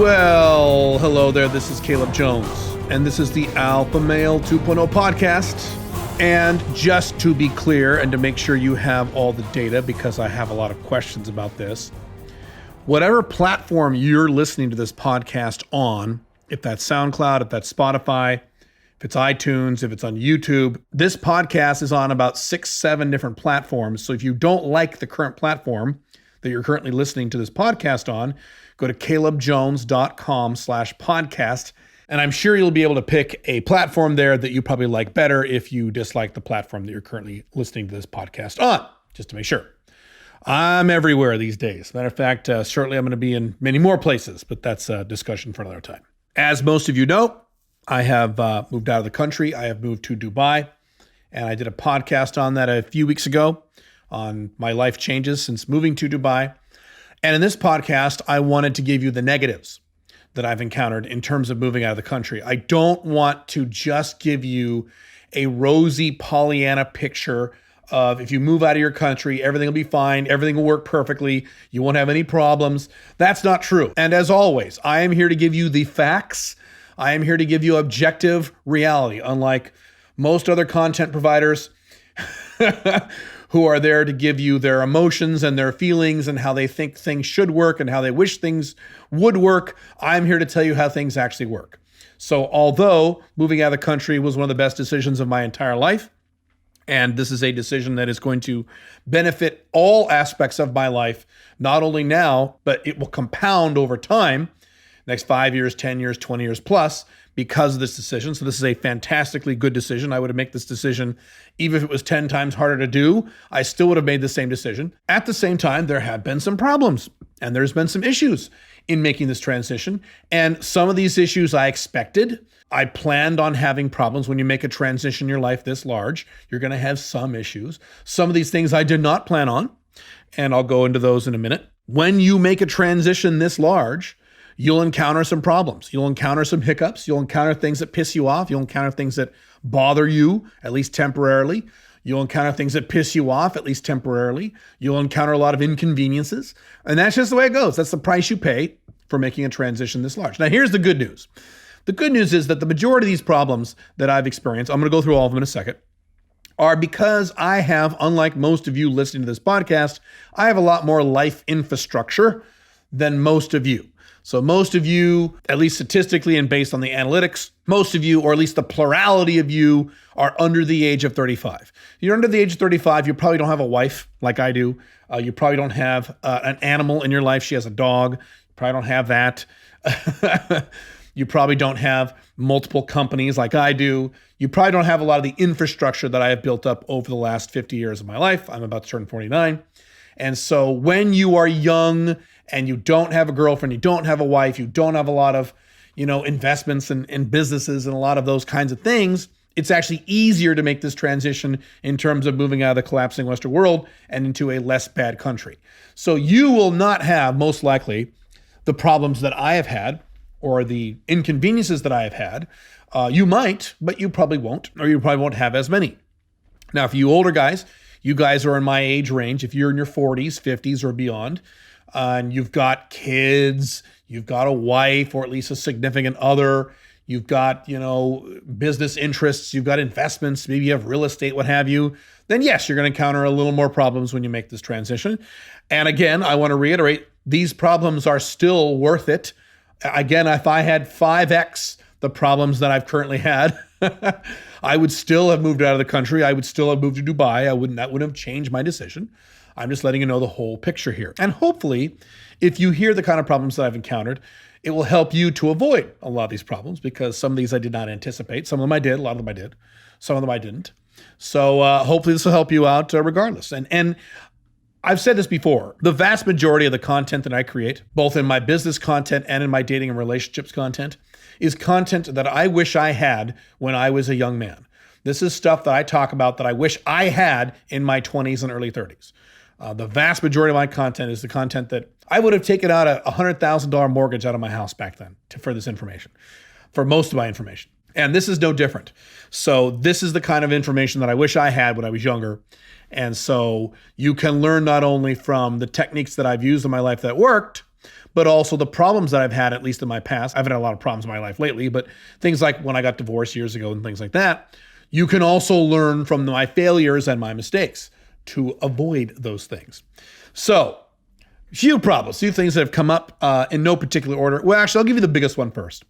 Well, hello there. This is Caleb Jones, and this is the Alpha Male 2.0 podcast. And just to be clear and to make sure you have all the data, because I have a lot of questions about this, whatever platform you're listening to this podcast on, if that's SoundCloud, if that's Spotify, if it's iTunes, if it's on YouTube, this podcast is on about 6-7 different platforms. So if you don't like the current platform that you're currently listening to this podcast on, go to calebjones.com/podcast. And I'm sure you'll be able to pick a platform there that you probably like better if you dislike the platform that you're currently listening to this podcast on, just to make sure. I'm everywhere these days. Matter of fact, shortly I'm going to be in many more places, but that's a discussion for another time. As most of you know, I have moved out of the country. I have moved to Dubai, and I did a podcast on that a few weeks ago on my life changes since moving to Dubai. And in this podcast, I wanted to give you the negatives that I've encountered in terms of moving out of the country. I don't want to just give you a rosy Pollyanna picture of if you move out of your country, everything will be fine, everything will work perfectly, you won't have any problems. That's not true. And as always, I am here to give you the facts. I am here to give you objective reality, unlike most other content providers who are there to give you their emotions and their feelings and how they think things should work and how they wish things would work. I'm here to tell you how things actually work. So although moving out of the country was one of the best decisions of my entire life, and this is a decision that is going to benefit all aspects of my life, not only now, but it will compound over time, next 5 years, 10 years, 20 years plus, because of this decision. So this is a fantastically good decision. I would have made this decision, even if it was 10 times harder to do, I still would have made the same decision. At the same time, there have been some problems and there's been some issues in making this transition. And some of these issues I expected. I planned on having problems. When you make a transition in your life this large, you're going to have some issues. Some of these things I did not plan on, and I'll go into those in a minute. When you make a transition this large, you'll encounter some problems. You'll encounter some hiccups. You'll encounter things that piss you off. You'll encounter things that bother you, at least temporarily. You'll encounter things that piss you off, at least temporarily. You'll encounter a lot of inconveniences. And that's just the way it goes. That's the price you pay for making a transition this large. Now, here's the good news. The good news is that the majority of these problems that I've experienced, I'm going to go through all of them in a second, are because I have, unlike most of you listening to this podcast, I have a lot more life infrastructure than most of you. So most of you, at least statistically and based on the analytics, most of you, or at least the plurality of you, are under the age of 35. You're under the age of 35, you probably don't have a wife like I do. You probably don't have an animal in your life. She has a dog. You probably don't have that. You probably don't have multiple companies like I do. You probably don't have a lot of the infrastructure that I have built up over the last 50 years of my life. I'm about to turn 49. And so when you are young and you don't have a girlfriend, you don't have a wife, you don't have a lot of, investments in businesses and a lot of those kinds of things, it's actually easier to make this transition in terms of moving out of the collapsing Western world and into a less bad country. So you will not have, most likely, the problems that I have had or the inconveniences that I have had. You might, but you probably won't, or you probably won't have as many. Now, for you older guys, you guys are in my age range. If you're in your 40s, 50s, or beyond, and you've got kids, you've got a wife, or at least a significant other, you've got, business interests, you've got investments, maybe you have real estate, what have you, then yes, you're going to encounter a little more problems when you make this transition. And again, I want to reiterate, these problems are still worth it. Again, if I had 5x the problems that I've currently had, I would still have moved out of the country. I would still have moved to Dubai. That wouldn't have changed my decision. I'm just letting you know the whole picture here. And hopefully, if you hear the kind of problems that I've encountered, it will help you to avoid a lot of these problems, because some of these I did not anticipate. Some of them I did. A lot of them I did. Some of them I didn't. So hopefully this will help you out regardless. And I've said this before, the vast majority of the content that I create, both in my business content and in my dating and relationships content, is content that I wish I had when I was a young man. This is stuff that I talk about that I wish I had in my 20s and early 30s. The vast majority of my content is the content that I would have taken out a $100,000 mortgage out of my house back then for this information, for most of my information. And this is no different. So this is the kind of information that I wish I had when I was younger. And so you can learn not only from the techniques that I've used in my life that worked, but also the problems that I've had, at least in my past. I've had a lot of problems in my life lately, but things like when I got divorced years ago and things like that, you can also learn from my failures and my mistakes to avoid those things. So, few things that have come up in no particular order. Well, actually, I'll give you the biggest one first.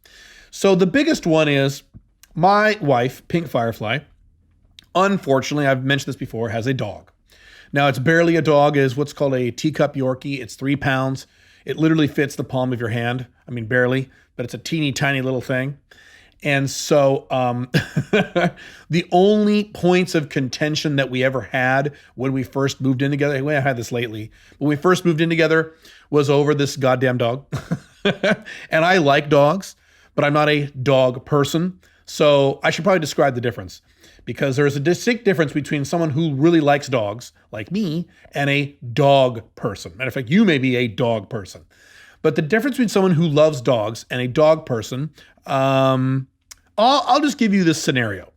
So the biggest one is my wife, Pink Firefly, unfortunately, I've mentioned this before, has a dog. Now, it's barely a dog. It is what's called a teacup Yorkie. It's 3 pounds. It literally fits the palm of your hand. I mean, barely, but it's a teeny tiny little thing. And so the only points of contention that we ever had when we first moved in together, I had this lately, when we first moved in together was over this goddamn dog. And I like dogs, but I'm not a dog person. So I should probably describe the difference, because there's a distinct difference between someone who really likes dogs, like me, and a dog person. Matter of fact, you may be a dog person. But the difference between someone who loves dogs and a dog person, I'll just give you this scenario.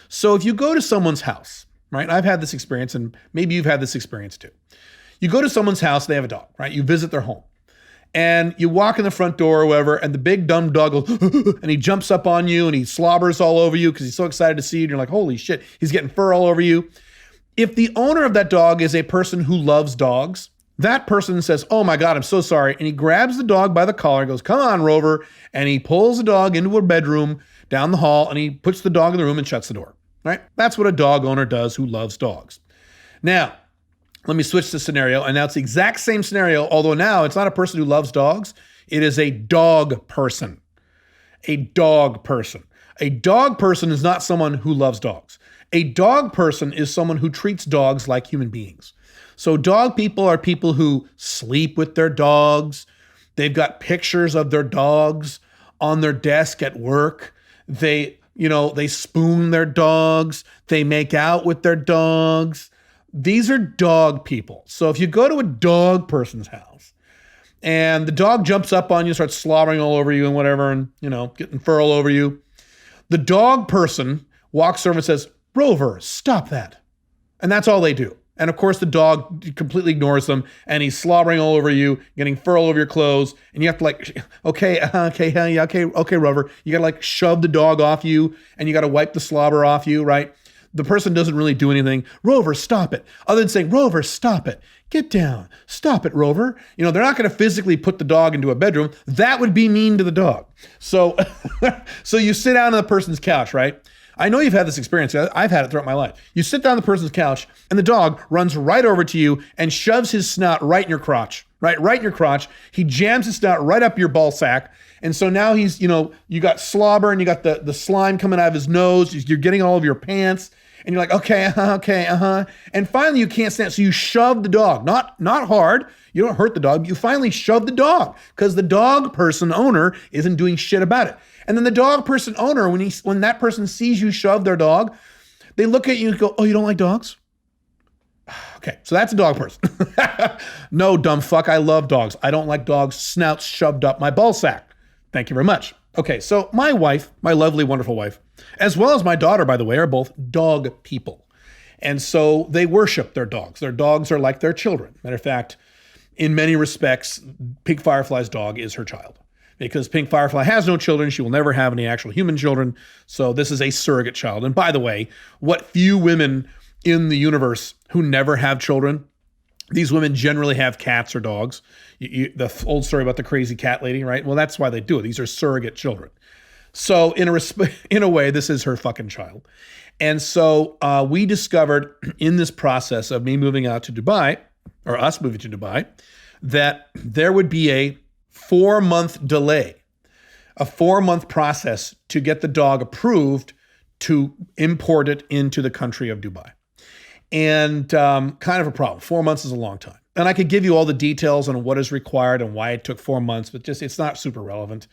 So if you go to someone's house, right? I've had this experience, and maybe you've had this experience too. You go to someone's house, they have a dog, right? You visit their home. And you walk in the front door or whatever, and the big dumb dog goes, and he jumps up on you and he slobbers all over you because he's so excited to see you. And you're like, holy shit, he's getting fur all over you. If the owner of that dog is a person who loves dogs, that person says, oh my God, I'm so sorry. And he grabs the dog by the collar and goes, come on, Rover. And he pulls the dog into a bedroom down the hall, and he puts the dog in the room and shuts the door, right? That's what a dog owner does who loves dogs. Now, let me switch the scenario. And now it's the exact same scenario, although now it's not a person who loves dogs. It is a dog person. A dog person. A dog person is not someone who loves dogs. A dog person is someone who treats dogs like human beings. So dog people are people who sleep with their dogs. They've got pictures of their dogs on their desk at work. They spoon their dogs. They make out with their dogs. These are dog people. So if you go to a dog person's house and the dog jumps up on you, starts slobbering all over you and whatever, and, getting fur all over you, the dog person walks over and says, Rover, stop that. And that's all they do. And of course, the dog completely ignores them, and he's slobbering all over you, getting fur all over your clothes. And you have to okay, Rover. You got to shove the dog off you, and you got to wipe the slobber off you, right? The person doesn't really do anything. Rover, stop it. Other than saying, Rover, stop it. Get down. Stop it, Rover. They're not going to physically put the dog into a bedroom. That would be mean to the dog. So, so you sit down on the person's couch, right? I know you've had this experience. I've had it throughout my life. You sit down on the person's couch, and the dog runs right over to you and shoves his snout right in your crotch, right in your crotch. He jams his snout right up your ball sack. And so now he's, you got slobber and you got the slime coming out of his nose. You're getting all of your pants. And you're like, okay. And finally you can't stand it. So you shove the dog, not hard. You don't hurt the dog. You finally shove the dog because the dog person owner isn't doing shit about it. And then the dog person owner, when that person sees you shove their dog, they look at you and go, oh, you don't like dogs? Okay, so that's a dog person. No, dumb fuck, I love dogs. I don't like dogs' snouts shoved up my ball sack. Thank you very much. Okay, so my wife, my lovely, wonderful wife, as well as my daughter, by the way, are both dog people. And so they worship their dogs. Their dogs are like their children. Matter of fact, in many respects, Pink Firefly's dog is her child. Because Pink Firefly has no children, she will never have any actual human children. So this is a surrogate child. And by the way, what few women in the universe who never have children, these women generally have cats or dogs. The old story about the crazy cat lady, right? Well, that's why they do it. These are surrogate children. So in a way, this is her fucking child. And so we discovered in this process of me moving out to Dubai, or us moving to Dubai, that there would be a 4-month delay, a 4-month process to get the dog approved to import it into the country of Dubai. And kind of a problem. 4 months is a long time. And I could give you all the details on what is required and why it took 4 months, but just it's not super relevant.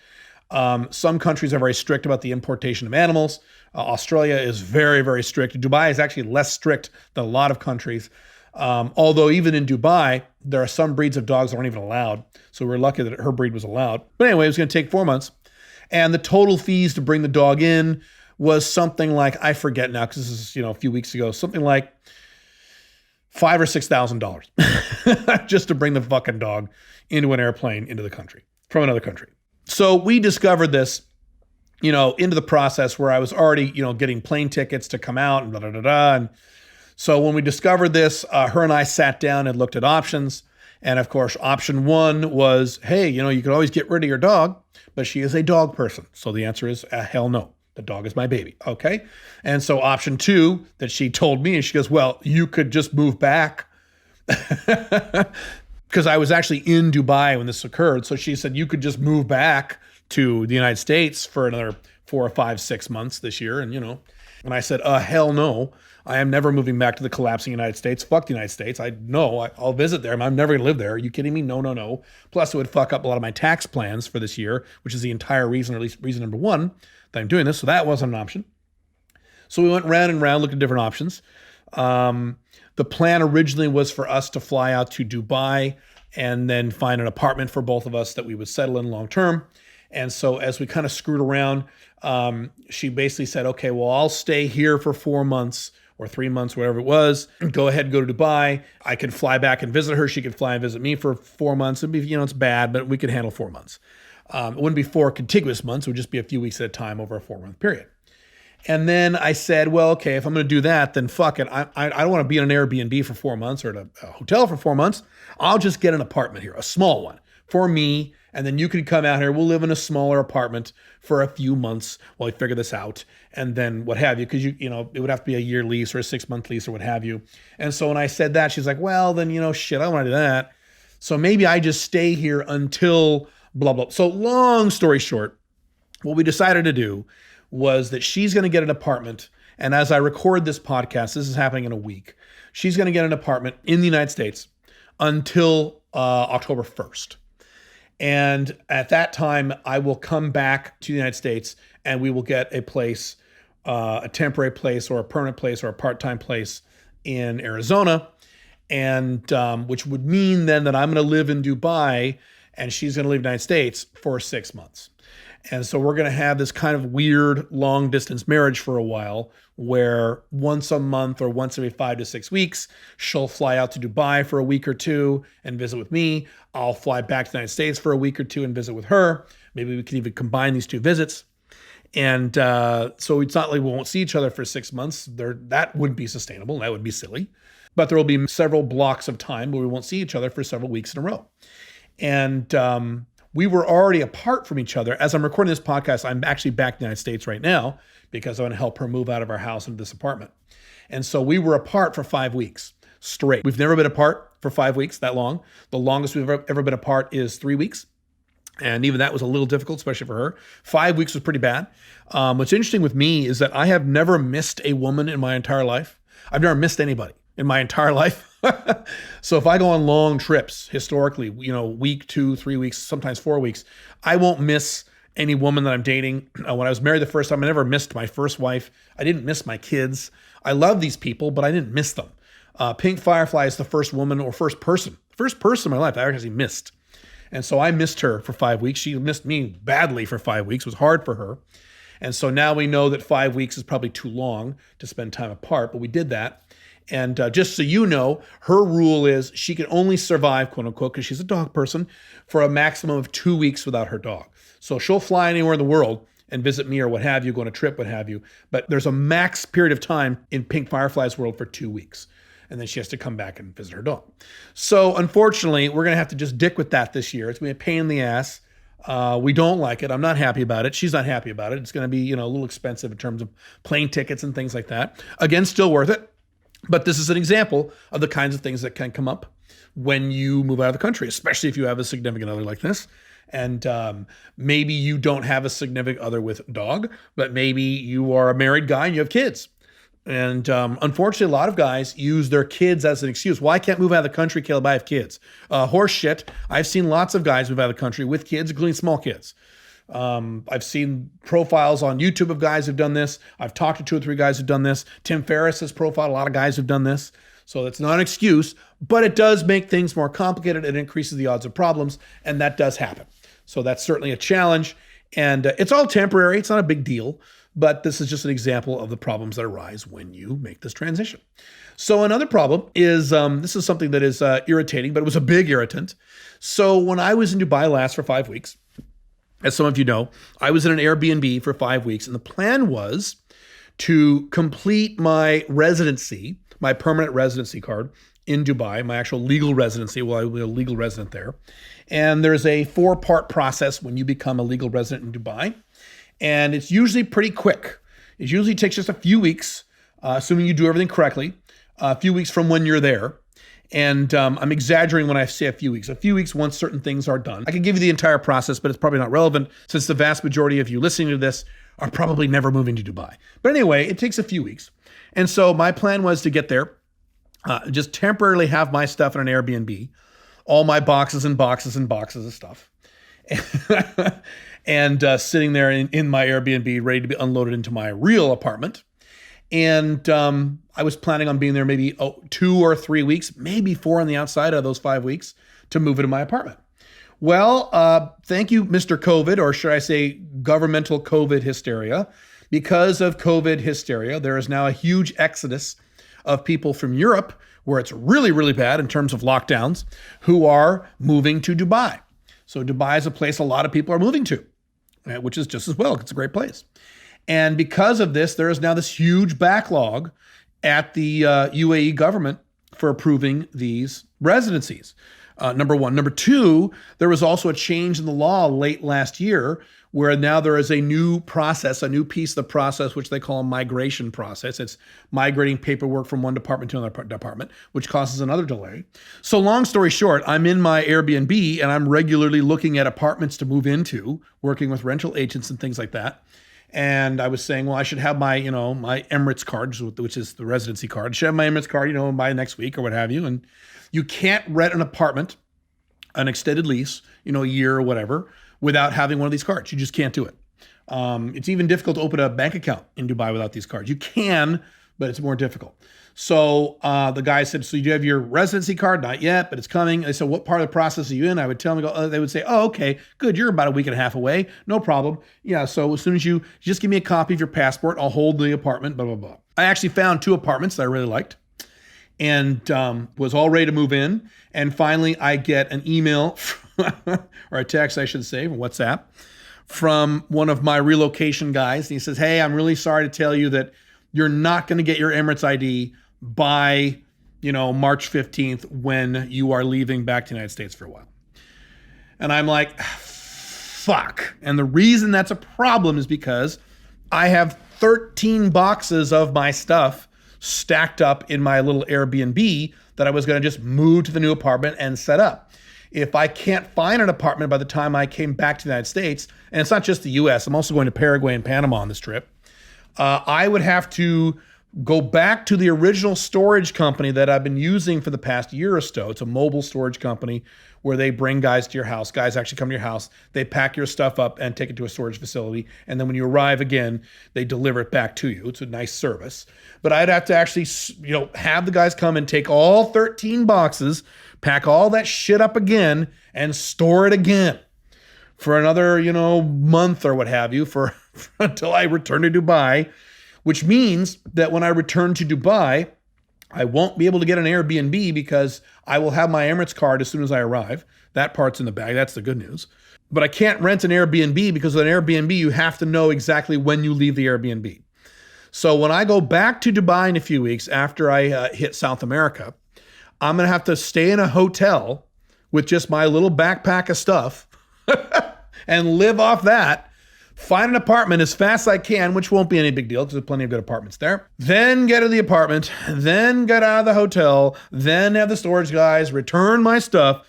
Some countries are very strict about the importation of animals. Australia is very, very strict. Dubai is actually less strict than a lot of countries. Although even in Dubai, there are some breeds of dogs that aren't even allowed. So we're lucky that her breed was allowed. But anyway, it was going to take 4 months. And the total fees to bring the dog in was something like, I forget now because this is, a few weeks ago, something like $5,000 or $6,000 just to bring the fucking dog into an airplane into the country from another country. So we discovered this, into the process where I was already, getting plane tickets to come out and And so when we discovered this, her and I sat down and looked at options. And of course, option one was, hey, you could always get rid of your dog, but she is a dog person. So the answer is hell no. The dog is my baby. Okay. And so option two that she told me, and she goes, well, you could just move back. Because I was actually in Dubai when this occurred. So she said, you could just move back to the United States for another 4 or 5, 6 months this year. And, and I said, hell no. I am never moving back to the collapsing United States. Fuck the United States. I'll visit there. I'm never going to live there. Are you kidding me? No, no, no. Plus, it would fuck up a lot of my tax plans for this year, which is the entire reason, or at least reason number one, that I'm doing this. So that wasn't an option. So we went round and round, looked at different options. The plan originally was for us to fly out to Dubai and then find an apartment for both of us that we would settle in long term. And so as we kind of screwed around, she basically said, okay, well, I'll stay here for 4 months or 3 months, whatever it was. Go ahead, go to Dubai. I could fly back and visit her. She could fly and visit me for 4 months. It'd be, it's bad, but we could handle 4 months. It wouldn't be 4 contiguous months. It would just be a few weeks at a time over a 4-month period. And then I said, well, okay, if I'm going to do that, then fuck it. I don't want to be in an Airbnb for 4 months or at a hotel for 4 months. I'll just get an apartment here, a small one for me. And then you can come out here. We'll live in a smaller apartment for a few months while we figure this out. And then what have you, because it would have to be a year lease or a 6-month lease or what have you. And so when I said that, she's like, well, then, shit, I don't want to do that. So maybe I just stay here until blah, blah. So long story short, what we decided to do was that she's going to get an apartment. And as I record this podcast, this is happening in a week. She's going to get an apartment in the United States until October 1st. And at that time, I will come back to the United States and we will get a place, a temporary place or a permanent place or a part-time place in Arizona. And which would mean then that I'm going to live in Dubai and she's going to live in the United States for 6 months. And so we're going to have this kind of weird long distance marriage for a while where once a month or once every 5 to 6 weeks, she'll fly out to Dubai for a week or two and visit with me. I'll fly back to the United States for a week or two and visit with her. Maybe we can even combine these 2 visits. And so it's not like we won't see each other for 6 months. That wouldn't be sustainable. That would be silly. But there will be several blocks of time where we won't see each other for several weeks in a row. And we were already apart from each other. As I'm recording this podcast, I'm actually back in the United States right now because I want to help her move out of our house into this apartment. And so we were apart for 5 weeks straight. We've never been apart for 5 weeks that long. The longest we've ever been apart is 3 weeks. And even that was a little difficult, especially for her. 5 weeks was pretty bad. What's interesting with me is that I have never missed a woman in my entire life. I've never missed anybody in my entire life. So if I go on long trips, historically, week, 2, 3 weeks, sometimes 4 weeks, I won't miss any woman that I'm dating. When I was married the first time, I never missed my first wife. I didn't miss my kids. I love these people, but I didn't miss them. Pink Firefly is the first woman or first person in my life I actually missed. And so I missed her for 5 weeks. She missed me badly for 5 weeks. It was hard for her. And so now we know that 5 weeks is probably too long to spend time apart, but we did that. And just so you know, her rule is she can only survive, quote unquote, because she's a dog person, for a maximum of 2 weeks without her dog. So she'll fly anywhere in the world and visit me or what have you, go on a trip, what have you. But there's a max period of time in Pink Firefly's world for 2 weeks. And then she has to come back and visit her dog. So unfortunately, we're going to have to just dick with that this year. It's going to be a pain in the ass. We don't like it. I'm not happy about it. She's not happy about it. It's going to be, a little expensive in terms of plane tickets and things like that. Again, still worth it. But this is an example of the kinds of things that can come up when you move out of the country, especially if you have a significant other like this. And maybe you don't have a significant other with a dog, but maybe you are a married guy and you have kids. And unfortunately, a lot of guys use their kids as an excuse. Well, I can't move out of the country, Caleb, I have kids. Horse shit. I've seen lots of guys move out of the country with kids, including small kids. I've seen profiles on YouTube of guys who've done this. I've talked to 2 or 3 guys who've done this. Tim Ferriss has profiled a lot of guys who've done this. So it's not an excuse, but it does make things more complicated. It increases the odds of problems, and that does happen. So that's certainly a challenge. And it's all temporary. It's not a big deal. but this is just an example of the problems that arise when you make this transition. So another problem is, this is something that is irritating, but it was a big irritant. So when I was in Dubai last for 5 weeks, as some of you know, I was in an Airbnb for 5 weeks, and the plan was to complete my residency, my permanent residency card in Dubai, my actual legal residency. Well, I will be a legal resident there. And there's a 4-part process when you become a legal resident in Dubai. And it's usually pretty quick. It usually takes just a few weeks, assuming you do everything correctly, a few weeks from when you're there. And I'm exaggerating when I say a few weeks. A few weeks once certain things are done. I can give you the entire process, but it's probably not relevant since the vast majority of you listening to this are probably never moving to Dubai. But anyway, it takes a few weeks. And so my plan was to get there, just temporarily have my stuff in an Airbnb, all my boxes and boxes and boxes of stuff. And sitting there in my Airbnb, ready to be unloaded into my real apartment. And I was planning on being there maybe 2 or 3 weeks, maybe 4 on the outside of those 5 weeks to move into my apartment. Well, thank you, Mr. COVID, or should I say governmental COVID hysteria. Because of COVID hysteria, there is now a huge exodus of people from Europe, where it's really, really bad in terms of lockdowns, who are moving to Dubai. So Dubai is a place a lot of people are moving to, which is just as well. It's a great place. And because of this, there is now this huge backlog at the UAE government for approving these residencies. Number one. Number two, there was also a change in the law late last year where now there is a new process, a new piece of the process, which they call a migration process. It's migrating paperwork from one department to another department, which causes another delay. So long story short, I'm in my Airbnb and I'm regularly looking at apartments to move into, working with rental agents and things like that. And I was saying, well, I should have my, my Emirates card, which is the residency card. I should have my Emirates card, by next week or what have you. And you can't rent an apartment, an extended lease, a year or whatever, without having one of these cards. You just can't do it. It's even difficult to open a bank account in Dubai without these cards. You can, but it's more difficult. So the guy said, so you have your residency card? Not yet, but it's coming. They said, what part of the process are you in? I would tell them, they would say, oh, okay, good. You're about a week and a half away. No problem. Yeah, so as soon as you just give me a copy of your passport, I'll hold the apartment, blah, blah, blah. I actually found 2 apartments that I really liked and was all ready to move in. And finally, I get an email or a text, I should say, from WhatsApp from one of my relocation guys. And he says, hey, I'm really sorry to tell you that you're not going to get your Emirates ID by, March 15th when you are leaving back to the United States for a while. And I'm like, fuck. And the reason that's a problem is because I have 13 boxes of my stuff stacked up in my little Airbnb that I was going to just move to the new apartment and set up. If I can't find an apartment by the time I came back to the United States, and it's not just the US, I'm also going to Paraguay and Panama on this trip, I would have to go back to the original storage company that I've been using for the past year or so. It's a mobile storage company where they bring guys to your house. Guys actually come to your house. They pack your stuff up and take it to a storage facility. And then when you arrive again, they deliver it back to you. It's a nice service. But I'd have to actually, have the guys come and take all 13 boxes, pack all that shit up again, and store it again for another, month or what have you for until I return to Dubai. Which means that when I return to Dubai, I won't be able to get an Airbnb because I will have my Emirates card as soon as I arrive. That part's in the bag. That's the good news. But I can't rent an Airbnb because with an Airbnb, you have to know exactly when you leave the Airbnb. So when I go back to Dubai in a few weeks after I hit South America, I'm going to have to stay in a hotel with just my little backpack of stuff and live off that. Find an apartment as fast as I can, which won't be any big deal because there's plenty of good apartments there. Then get to the apartment, then get out of the hotel, then have the storage guys return my stuff.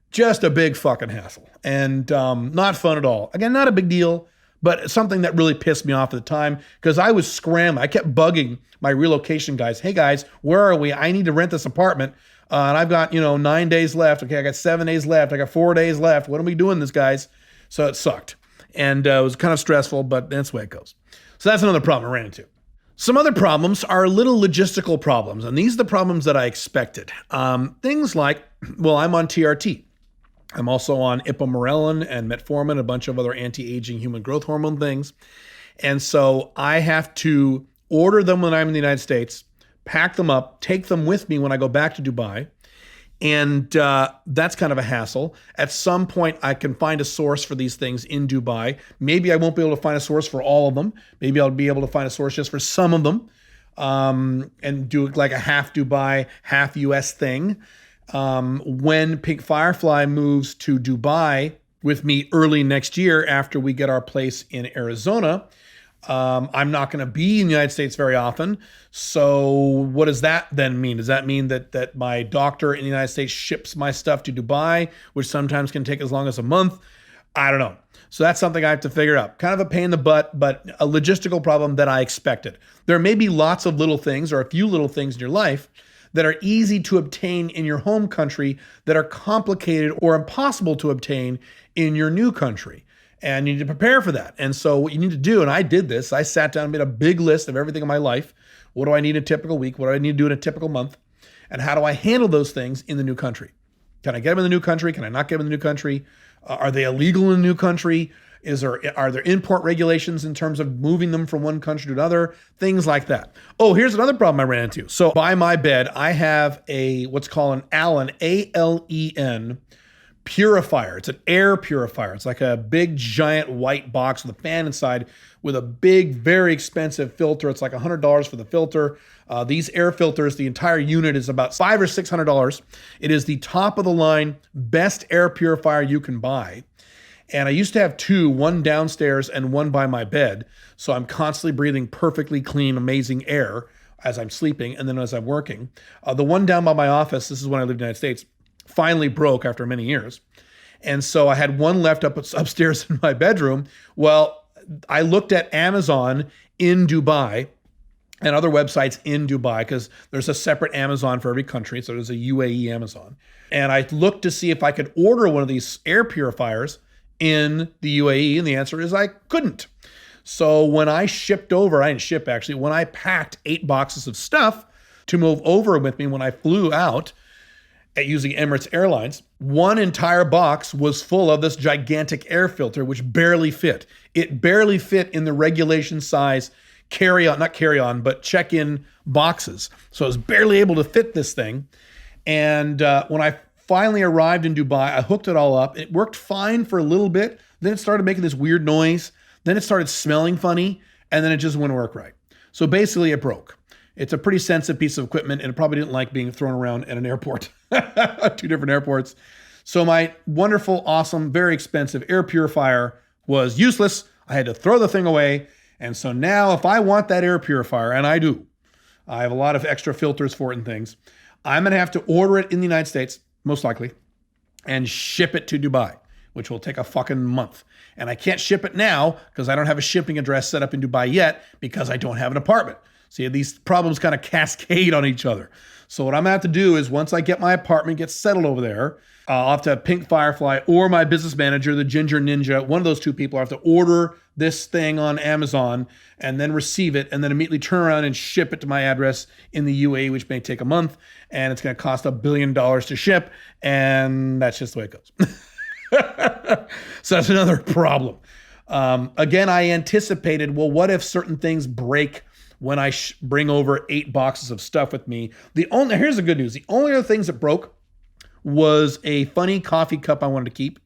Just a big fucking hassle and not fun at all. Again, not a big deal, but something that really pissed me off at the time because I was scrambling. I kept bugging my relocation guys. Hey guys, where are we? I need to rent this apartment. And I've got, 9 days left. Okay, I got 7 days left. I got 4 days left. What are we doing this, guys? So it sucked. And it was kind of stressful, but that's the way it goes. So that's another problem I ran into. Some other problems are little logistical problems, and these are the problems that I expected. Things like, well, I'm on TRT. I'm also on ipamorelin and metformin, a bunch of other anti-aging human growth hormone things. And so I have to order them when I'm in the United States, pack them up, take them with me when I go back to Dubai. And that's kind of a hassle. At some point, I can find a source for these things in Dubai. Maybe I won't be able to find a source for all of them. Maybe I'll be able to find a source just for some of them, and do like a half Dubai, half US thing. When Pink Firefly moves to Dubai with me early next year after we get our place in Arizona, I'm not going to be in the United States very often. So what does that then mean? Does that mean that my doctor in the United States ships my stuff to Dubai, which sometimes can take as long as a month? I don't know. So that's something I have to figure out. Kind of a pain in the butt, but a logistical problem that I expected. There may be lots of little things or a few little things in your life that are easy to obtain in your home country that are complicated or impossible to obtain in your new country. And you need to prepare for that. And so what you need to do, and I did this, I sat down and made a big list of everything in my life. What do I need in a typical week? What do I need to do in a typical month? And how do I handle those things in the new country? Can I get them in the new country? Can I not get them in the new country? Are they illegal in the new country? Are there import regulations in terms of moving them from one country to another? Things like that. Oh, here's another problem I ran into. So by my bed, I have what's called an Allen, A-L-E-N, purifier. It's an air purifier. It's like a big giant white box with a fan inside with a big, very expensive filter. It's like $100 for the filter. These air filters, the entire unit is about $500 or $600. It is the top of the line, best air purifier you can buy. And I used to have two, one downstairs and one by my bed. So I'm constantly breathing perfectly clean, amazing air as I'm sleeping and then as I'm working. The one down by my office, this is when I lived in the United States, finally broke after many years. And so I had one left upstairs in my bedroom. Well, I looked at Amazon in Dubai and other websites in Dubai because there's a separate Amazon for every country. So there's a UAE Amazon. And I looked to see if I could order one of these air purifiers in the UAE, and the answer is I couldn't. So when I shipped over, I didn't ship actually, when I packed 8 boxes of stuff to move over with me when I flew out using Emirates Airlines, one entire box was full of this gigantic air filter, which barely fit. It barely fit in the regulation size but check-in boxes. So I was barely able to fit this thing. And when I finally arrived in Dubai, I hooked it all up. It worked fine for a little bit. Then it started making this weird noise. Then it started smelling funny. And then it just wouldn't work right. So basically it broke. It's a pretty sensitive piece of equipment and it probably didn't like being thrown around at an airport, 2 different airports. So my wonderful, awesome, very expensive air purifier was useless. I had to throw the thing away. And so now if I want that air purifier, and I do, I have a lot of extra filters for it and things, I'm going to have to order it in the United States, most likely, and ship it to Dubai, which will take a fucking month. And I can't ship it now because I don't have a shipping address set up in Dubai yet because I don't have an apartment. See, these problems kind of cascade on each other. So what I'm gonna have to do is once I get my apartment, get settled over there, I'll have to have Pink Firefly or my business manager, the Ginger Ninja, one of those two people, I have to order this thing on Amazon and then receive it and then immediately turn around and ship it to my address in the UAE, which may take a month. And it's gonna cost $1 billion to ship. And that's just the way it goes. So that's another problem. Again, I anticipated, well, what if certain things break when I bring over 8 boxes of stuff with me? Here's the good news. The only other things that broke was a funny coffee cup I wanted to keep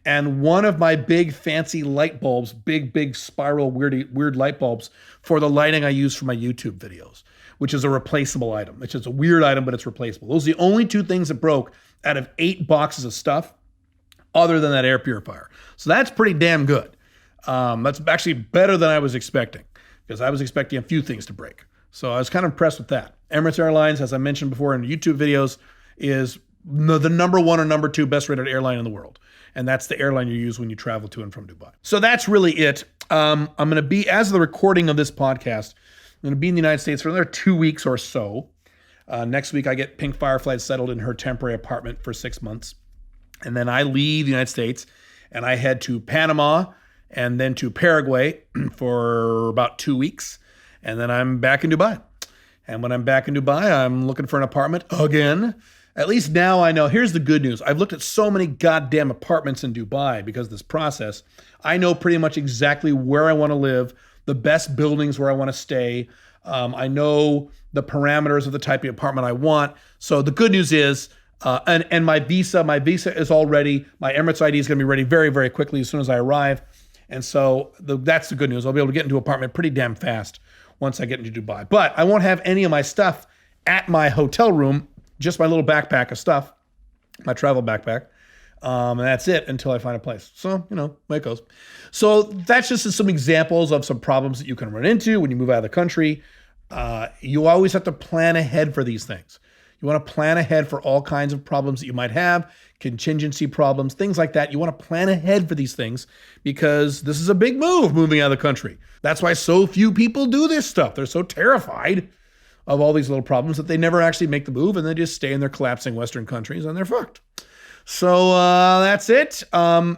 and one of my big fancy light bulbs, big spiral weird light bulbs for the lighting I use for my YouTube videos, which is a replaceable item. It's just a weird item, but it's replaceable. Those are the only 2 things that broke out of 8 boxes of stuff other than that air purifier. So that's pretty damn good. That's actually better than I was expecting, because I was expecting a few things to break. So I was kind of impressed with that. Emirates Airlines, as I mentioned before in YouTube videos, is the number 1 or number 2 best rated airline in the world. And that's the airline you use when you travel to and from Dubai. So that's really it. I'm going to be, as of the recording of this podcast, I'm going to be in the United States for another 2 weeks or so. Next week, I get Pink Firefly settled in her temporary apartment for 6 months. And then I leave the United States and I head to Panama and then to Paraguay for about 2 weeks. And then I'm back in Dubai. And when I'm back in Dubai, I'm looking for an apartment again. At least now I know. Here's the good news. I've looked at so many goddamn apartments in Dubai because of this process. I know pretty much exactly where I want to live, the best buildings where I want to stay. I know the parameters of the type of apartment I want. So the good news is, and my visa is all ready. My Emirates ID is going to be ready very, very quickly as soon as I arrive. And so that's the good news. I'll be able to get into an apartment pretty damn fast once I get into Dubai. But I won't have any of my stuff at my hotel room, just my little backpack of stuff, my travel backpack. And that's it until I find a place. So, way it goes. So that's just some examples of some problems that you can run into when you move out of the country. You always have to plan ahead for these things. You want to plan ahead for all kinds of problems that you might have, contingency problems, things like that. You want to plan ahead for these things because this is a big move, moving out of the country. That's why so few people do this stuff. They're so terrified of all these little problems that they never actually make the move, and they just stay in their collapsing Western countries and they're fucked. So that's it.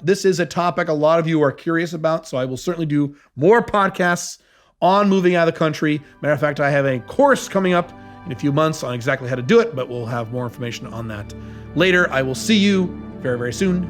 This is a topic a lot of you are curious about, so I will certainly do more podcasts on moving out of the country. Matter of fact, I have a course coming up in a few months on exactly how to do it, but we'll have more information on that later. I will see you very, very soon.